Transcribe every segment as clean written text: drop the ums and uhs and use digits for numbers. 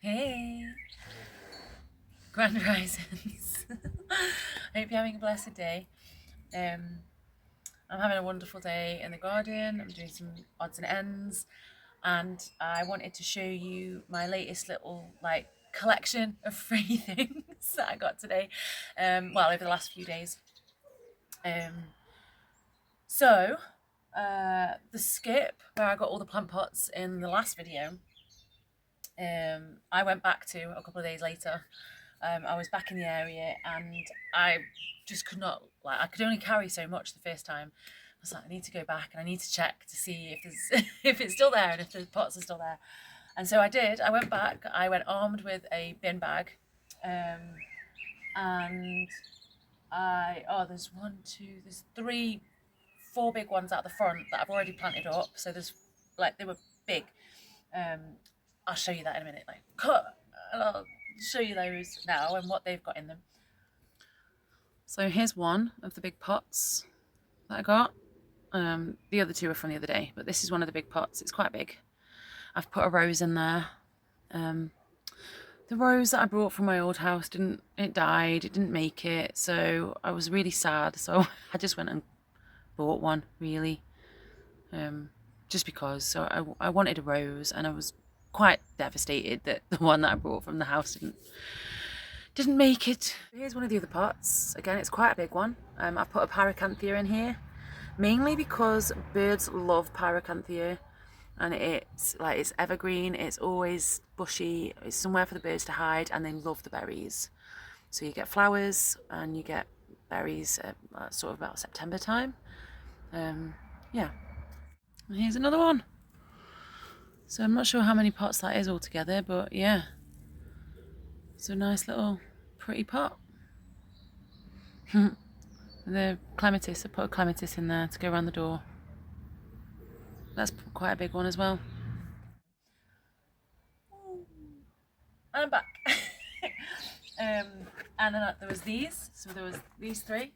Hey, Grand Risings. I hope you're having a blessed day. I'm having a wonderful day in the garden. I'm doing some odds and ends, and I wanted to show you my latest little collection of free things that I got today. Well, over the last few days. Um, so the skip where I got all the plant pots in the last video. I went back to a couple of days later. I was back in the area and I just could not, I could only carry so much the first time. I was like, I need to go back and I need to check to see if there's if it's still there and if the pots are still there. And so I did. I went back. I went armed with a bin bag, and there's three, four big ones out the front that I've already planted up. So there's they were big. I'll show you that in a minute. I'll show you those now and what they've got in them. So here's one of the big pots that I got. The other two are from the other day, but this is one of the big pots. It's quite big. I've put a rose in there. The rose that I brought from my old house died. It didn't make it, so I was really sad. So I just went and bought one, really, just because. So I wanted a rose, and I was quite devastated that the one that I brought from the house didn't make it. Here's one of the other pots. Again, it's quite a big one. I've put a pyracanthia in here, mainly because birds love pyracanthia, and it's evergreen. It's always bushy. It's somewhere for the birds to hide, and they love the berries. So you get flowers and you get berries at sort of about September time. Yeah. And here's another one. So I'm not sure how many pots that is altogether, but yeah. It's a nice little pretty pot. The clematis, I put a clematis in there to go around the door. That's quite a big one as well. I'm back. And then there was these. So there was these three.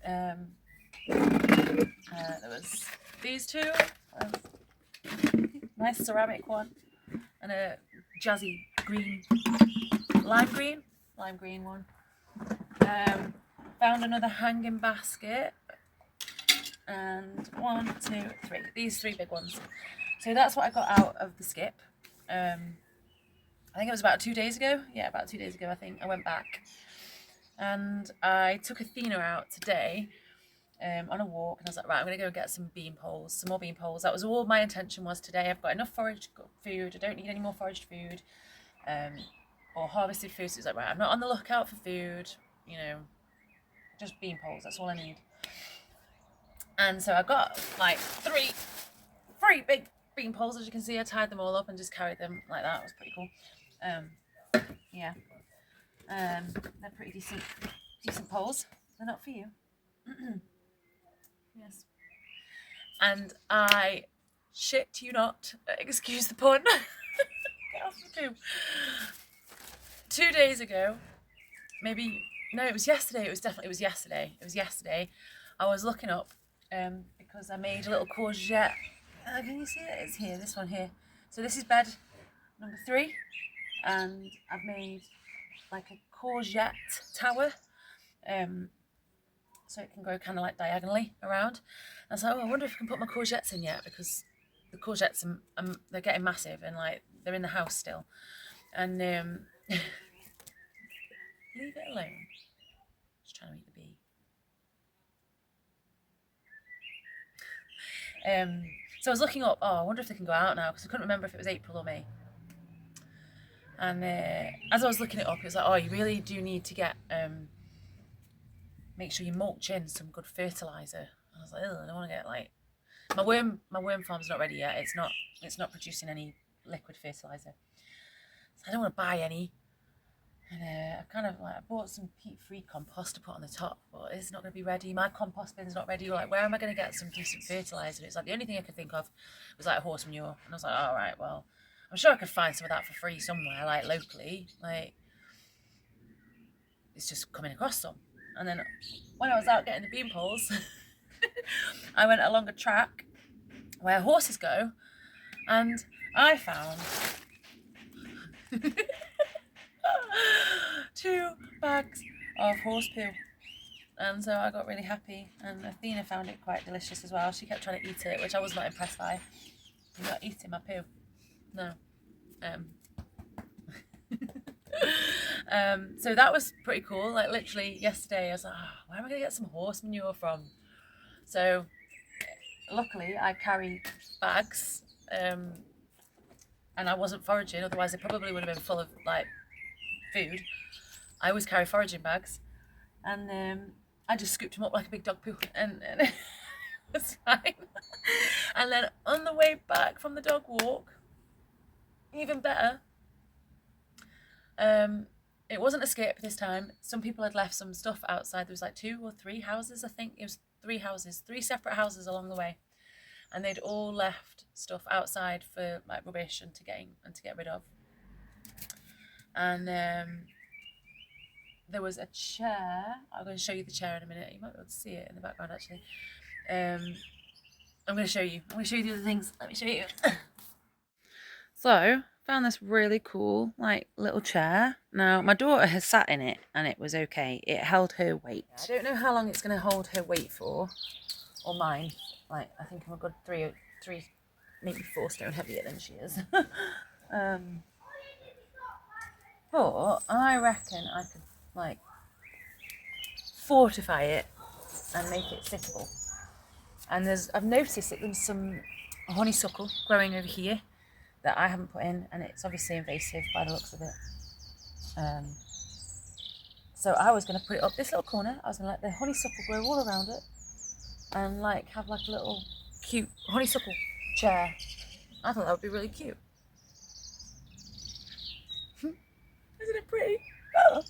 There was these two. Nice ceramic one. And a jazzy green, lime green one. Found another hanging basket. And 1, 2, 3. These three big ones. So that's what I got out of the skip. I think it was about 2 days ago. Yeah, about 2 days ago, I think. I went back. And I took Athena out today on a walk. And I was like, right, I'm going to go get some bean poles, some more bean poles. That was all my intention was today. I've got enough foraged food. I don't need any more foraged food or harvested food. So it's like, right, I'm not on the lookout for food, just bean poles. That's all I need. And so I got three big bean poles, as you can see. I tied them all up and just carried them like that. It was pretty cool. Yeah. They're pretty decent poles. They're not for you. Yes. And I shit you not, excuse the pun. Get off the tube. 2 days ago, it was yesterday. It was yesterday. I was looking up because I made a little courgette. Can you see it? It's here, this one here. So this is bed number 3, and I've made a courgette tower, so it can grow kind of diagonally around. And I was like, I wonder if I can put my courgettes in yet, because the courgettes they're getting massive and they're in the house still. And leave it alone. Just trying to eat the bee. So I was looking up, I wonder if they can go out now, because I couldn't remember if it was April or May. And as I was looking it up, it was like, you really do need to make sure you mulch in some good fertilizer. And I was like, I don't want to get my worm farm's not ready yet. It's not producing any liquid fertilizer, so I don't want to buy any. And I bought some peat-free compost to put on the top, but it's not going to be ready. My compost bin's not ready. Where am I going to get some decent fertilizer? It's the only thing I could think of was horse manure. And I was like, all right, well, I'm sure I could find some of that for free somewhere, locally. It's just coming across some. And then when I was out getting the bean poles, I went along a track where horses go, and I found 2 bags of horse poo. And so I got really happy, and Athena found it quite delicious as well. She kept trying to eat it, which I was not impressed by. You're not eating my poo. No. So that was pretty cool. Like literally yesterday I was like, oh, where am I going to get some horse manure from? So luckily I carry bags, and I wasn't foraging, otherwise they probably would have been full of like food. I always carry foraging bags, and I just scooped them up like a big dog poo, and it was fine. And then on the way back from the dog walk, even better, it wasn't a skip this time. Some people had left some stuff outside. There was like 2 or 3 houses, I think. It was 3 houses, 3 separate houses along the way. And they'd all left stuff outside for like rubbish and to get rid of. And there was a chair. I'm going to show you the chair in a minute. You might be able to see it in the background actually. I'm going to show you the other things. Let me show you. So found this really cool like little chair. Now my daughter has sat in it and it was okay. It held her weight. I don't know how long it's going to hold her weight for, or mine. Like I think I'm a good 3 maybe 4 stone heavier than she is. But I reckon I could like fortify it and make it sittable. And I've noticed that there's some honeysuckle growing over here that I haven't put in, and it's obviously invasive by the looks of it. So I was going to put it up this little corner. I was going to let the honeysuckle grow all around it and like have like a little cute honeysuckle chair. I thought that would be really cute. Isn't it pretty? Oh.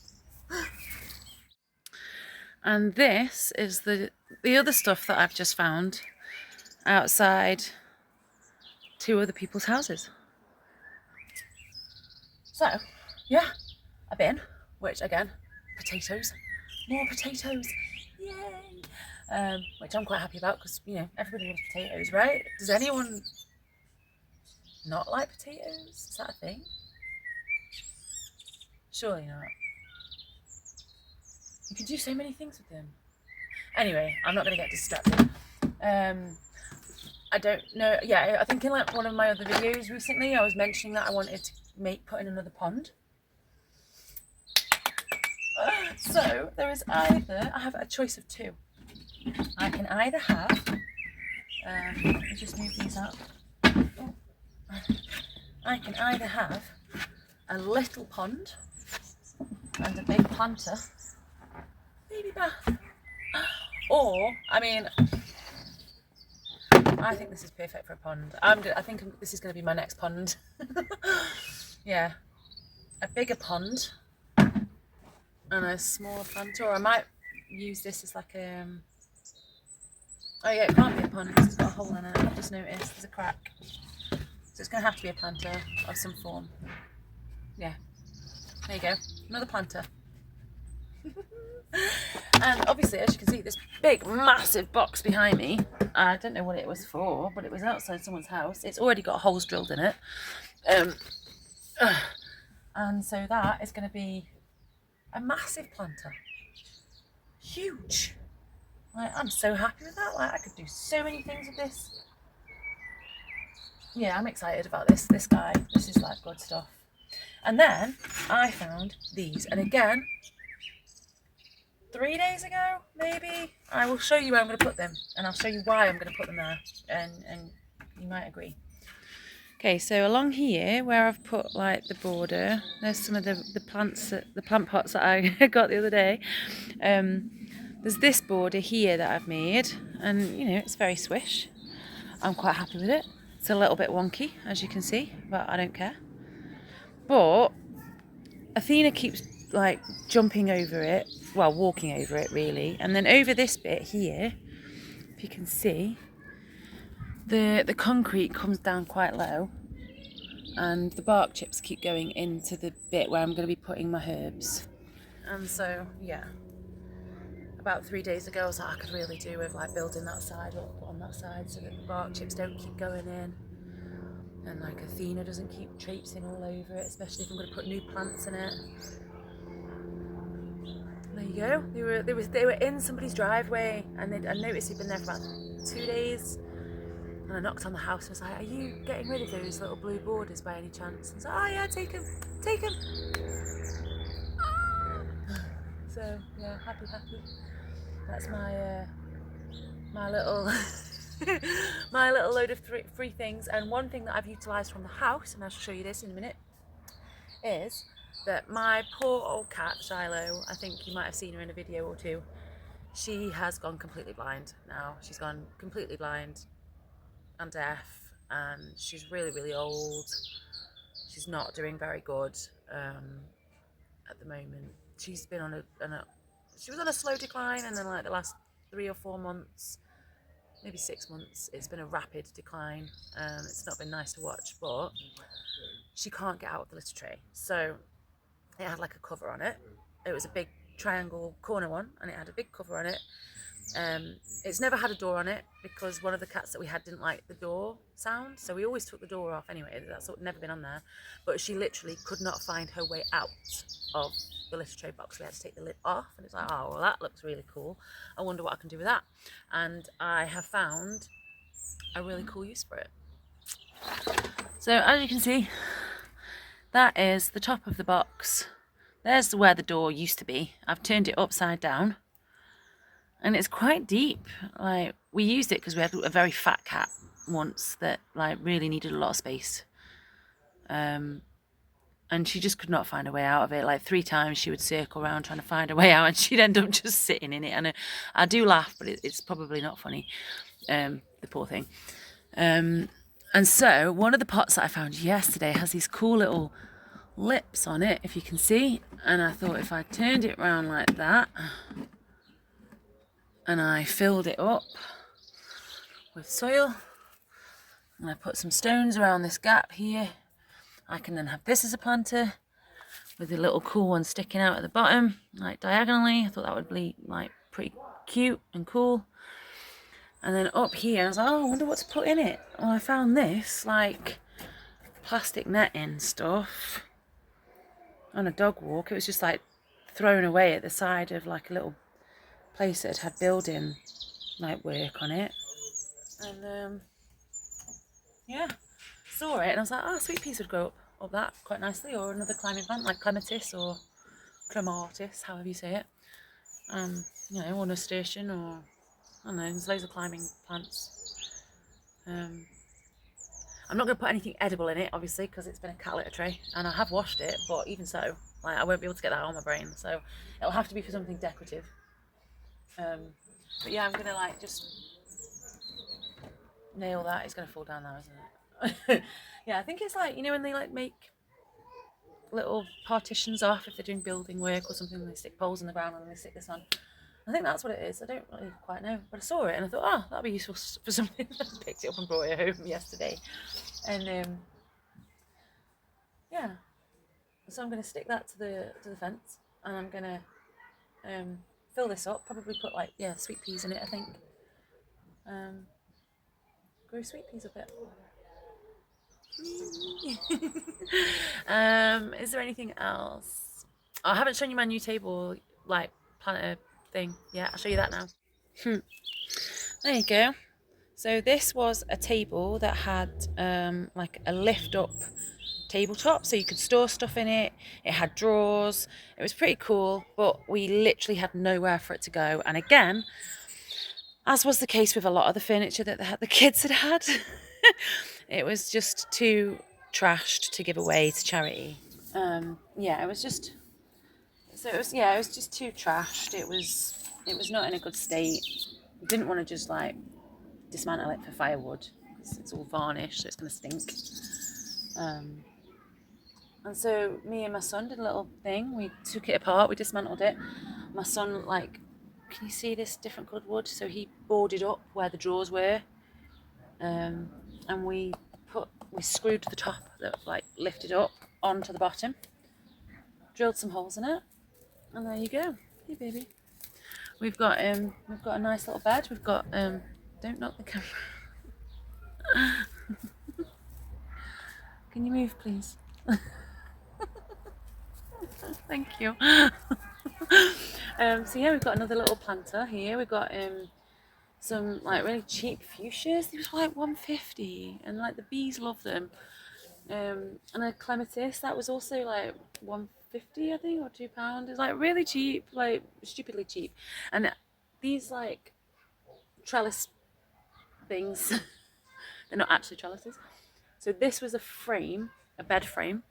And this is the other stuff that I've just found outside 2 other people's houses. So, yeah, a bin, which again, potatoes, more potatoes, yay! Which I'm quite happy about because, you know, everybody loves potatoes, right? Does anyone not like potatoes? Is that a thing? Surely not. You can do so many things with them. Anyway, I'm not going to get distracted. I don't know. Yeah, I think in like one of my other videos recently, I was mentioning that I wanted to put in another pond. So there is either, I have a choice of 2. I can either have, let me just move these up. I can either have a little pond and a big planter, baby bath, or I mean, I think this is perfect for a pond. I think this is going to be my next pond. Yeah, a bigger pond and a smaller planter, or I might use this as like a. Oh yeah, it can't be a pond because it's got a hole in it. I've just noticed there's a crack, so it's going to have to be a planter of some form. Yeah, there you go, another planter. And obviously, as you can see, this big massive box behind me, I don't know what it was for, but it was outside someone's house. It's already got holes drilled in it, and so that is going to be a massive planter, huge. Like, I'm so happy with that. Like, I could do so many things with this. Yeah, I'm excited about this guy. This is like good stuff. And then I found these, and again, 3 days ago, maybe. I will show you where I'm going to put them, and I'll show you why I'm going to put them there, and you might agree. Okay, so along here, where I've put like the border, there's some of the plants, the plant pots that I got the other day. There's this border here that I've made, and you know, it's very swish. I'm quite happy with it. It's a little bit wonky, as you can see, but I don't care. But Athena keeps like jumping over it, well, walking over it really, and then over this bit here, if you can see, the concrete comes down quite low, and the bark chips keep going into the bit where I'm going to be putting my herbs. And so yeah, about 3 days ago I was like, I could really do with like building that side up on that side so that the bark chips don't keep going in. and like Athena doesn't keep traipsing all over it, especially if I'm going to put new plants in it. There you go. They were in somebody's driveway, and I noticed he'd been there for about 2 days. And I knocked on the house and was like, "Are you getting rid of those little blue borders by any chance?" And I was like, "Oh yeah, take them, take them." So yeah, happy. That's my little my little load of free things. And one thing that I've utilised from the house, and I'll show you this in a minute, is that my poor old cat Shiloh, I think you might have seen her in a video or two, she has gone completely blind now. She's gone completely blind and deaf, and she's really old. She's not doing very good at the moment. She's been on she was on a slow decline, and then like the last 3 or 4 months, maybe 6 months, it's been a rapid decline. It's not been nice to watch, but she can't get out of the litter tray. So it had like a cover on it. It was a big triangle corner one, and it had a big cover on it. It's never had a door on it because one of the cats that we had didn't like the door sound, so we always took the door off anyway. That's never been on there. But she literally could not find her way out of the litter tray box. We had to take the lid off, and it's like, oh well, that looks really cool. I wonder what I can do with that. And I have found a really cool use for it. So as you can see, that is the top of the box. There's where the door used to be. I've turned it upside down. And it's quite deep. Like, we used it because we had a very fat cat once that like really needed a lot of space. And she just could not find a way out of it. Like 3 times she would circle around trying to find a way out, and she'd end up just sitting in it. And I do laugh, but it's probably not funny. The poor thing. And so one of the pots that I found yesterday has these cool little lips on it, if you can see. And I thought if I turned it around like that, and I filled it up with soil, and I put some stones around this gap here, I can then have this as a planter with a little cool one sticking out at the bottom, like diagonally. I thought that would be like pretty cute and cool. And then up here, I was like, oh, I wonder what to put in it. Well, I found this like plastic netting stuff on a dog walk. It was just like thrown away at the side of like a little place that had building like work on it, and yeah, saw it and I was like, oh, sweet peas would grow up that quite nicely, or another climbing plant like clematis or clematis, however you say it, you know, or nasturtium, or I don't know, there's loads of climbing plants. I'm not going to put anything edible in it, obviously, because it's been a cat litter tray, and I have washed it, but even so, like, I won't be able to get that out of my brain, so it'll have to be for something decorative. But yeah, I'm gonna like just nail that. It's gonna fall down now, isn't it? Yeah, I think it's like, you know, when they like make little partitions off if they're doing building work or something, and they stick poles in the ground and then they stick this on. I think that's what it is. I don't really quite know, but I saw it and I thought, oh, that'd be useful for something. I picked it up and brought it home yesterday, and yeah. So I'm gonna stick that to the fence, and I'm gonna fill this up, probably put like, yeah, sweet peas in it, I think. Grow sweet peas up it. Is there anything else? Oh, I haven't shown you my new table, like planter thing. Yeah, I'll show you that now. There you go. So this was a table that had like a lift up tabletop, so you could store stuff in it. It had drawers. It was pretty cool, but we literally had nowhere for it to go. And again, as was the case with a lot of the furniture that the kids had, it was just too trashed to give away to charity. Yeah, it was just. So it was just too trashed. It was not in a good state. We didn't want to just like dismantle it for firewood. It's all varnished, so it's going to stink. And so me and my son did a little thing. We took it apart, we dismantled it. My son, like, can you see this different coloured wood? So he boarded up where the drawers were, and we screwed the top that like lifted up onto the bottom, drilled some holes in it, and there you go. Hey baby. We've got a nice little bed. We've got don't knock the camera. Can you move, please? Thank you. So yeah, we've got another little planter here. We've got some like really cheap fuchsias. These were like $1.50, and like the bees love them. And a clematis that was also like $1.50, I think, or £2. It's like really cheap, like stupidly cheap. And these like trellis things, they're not actually trellises. So this was a frame, a bed frame.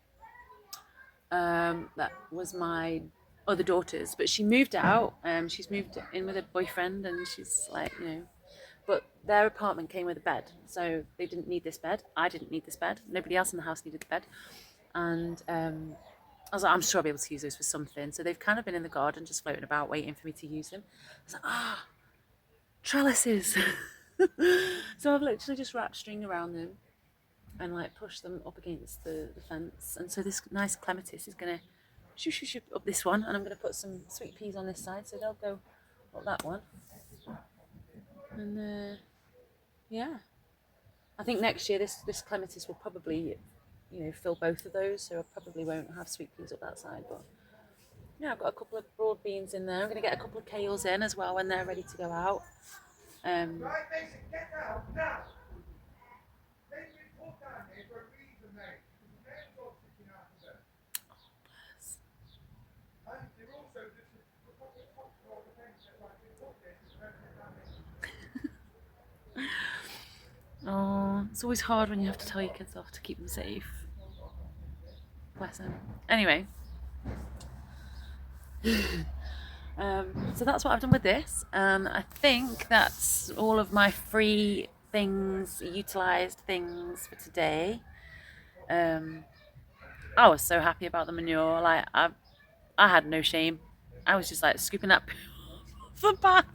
That was my other daughter's, but she moved out. She's moved in with her boyfriend, and she's like, you know, but their apartment came with a bed, so they didn't need this bed. I didn't need this bed. Nobody else in the house needed the bed, and I was like, I'm sure I'll be able to use those for something. So they've kind of been in the garden, just floating about, waiting for me to use them. I was like, trellises. So I've literally just wrapped string around them and like push them up against the fence. And so this nice clematis is gonna shoo up this one, and I'm gonna put some sweet peas on this side, so they'll go up that one. And yeah, I think next year this clematis will probably, you know, fill both of those, so I probably won't have sweet peas up that side. But yeah, I've got a couple of broad beans in there. I'm gonna get a couple of kales in as well when they're ready to go out. Right, Mason, get out now. Oh, it's always hard when you have to tell your kids off to keep them safe. Bless them. Anyway, so that's what I've done with this. I think that's all of my free things, utilised things for today. I was so happy about the manure. Like I had no shame. I was just like scooping that poo off the back.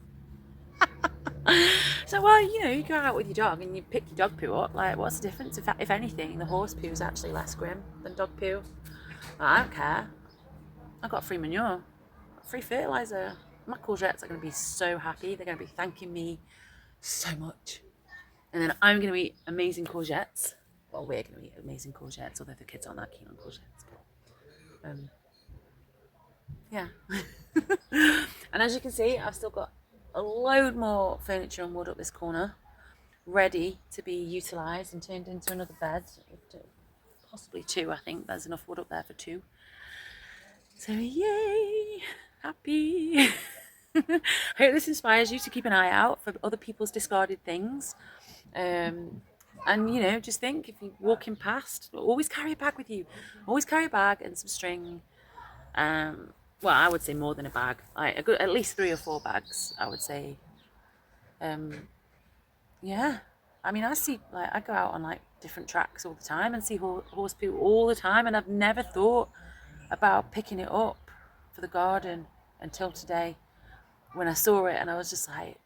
So, well, you know, you go out with your dog and you pick your dog poo up. Like, what's the difference? If anything, the horse poo is actually less grim than dog poo. I don't care. I got free manure, free fertilizer. My courgettes are going to be so happy. They're going to be thanking me so much. And then I'm going to eat amazing courgettes. Well, we're going to eat amazing courgettes, although the kids aren't that keen on courgettes. But, yeah. And as you can see, I've still got a load more furniture and wood up this corner, ready to be utilised and turned into another bed. Possibly two, I think. There's enough wood up there for two. So yay! Happy! I hope this inspires you to keep an eye out for other people's discarded things. And, you know, just think, if you're walking past, always carry a bag with you. Always carry a bag and some string. Well, I would say more than a bag. Like at least 3 or 4 bags, I would say. Yeah. I mean, I go out on like different tracks all the time and see horse poo all the time, and I've never thought about picking it up for the garden until today, when I saw it, and I was just like,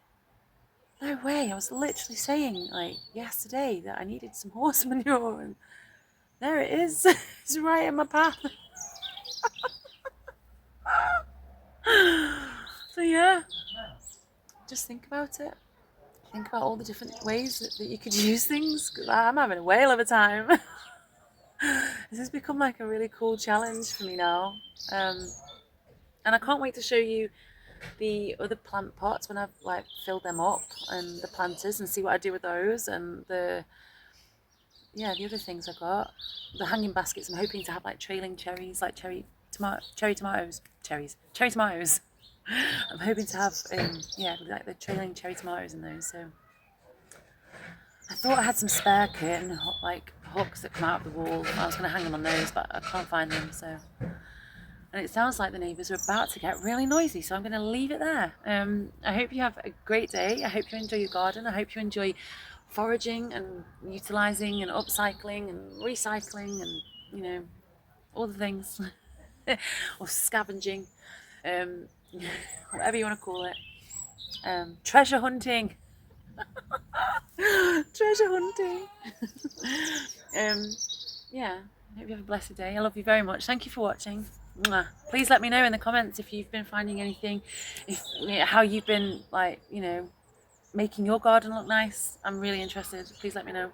no way. I was literally saying like yesterday that I needed some horse manure, and there it is. It's right in my path. So yeah, just think about it. Think about all the different ways that you could use things. I'm having a whale of a time. This has become like a really cool challenge for me now. And I can't wait to show you the other plant pots when I've like filled them up, and the planters, and see what I do with those, and the other things I got. The hanging baskets, I'm hoping to have like trailing cherries, like cherry tomatoes. I'm hoping to have like the trailing cherry tomatoes in those. So I thought I had some spare curtain like hooks that come out of the wall. I was going to hang them on those, but I can't find them. So, and it sounds like the neighbours are about to get really noisy, so I'm going to leave it there. I hope you have a great day. I hope you enjoy your garden. I hope you enjoy foraging and utilising and upcycling and recycling and, you know, all the things. Or scavenging, whatever you want to call it. Treasure hunting. Treasure hunting. Yeah, I hope you have a blessed day. I love you very much. Thank you for watching. Mwah. Please let me know in the comments if you've been finding anything, how you've been, like, you know, making your garden look nice. I'm really interested. Please let me know.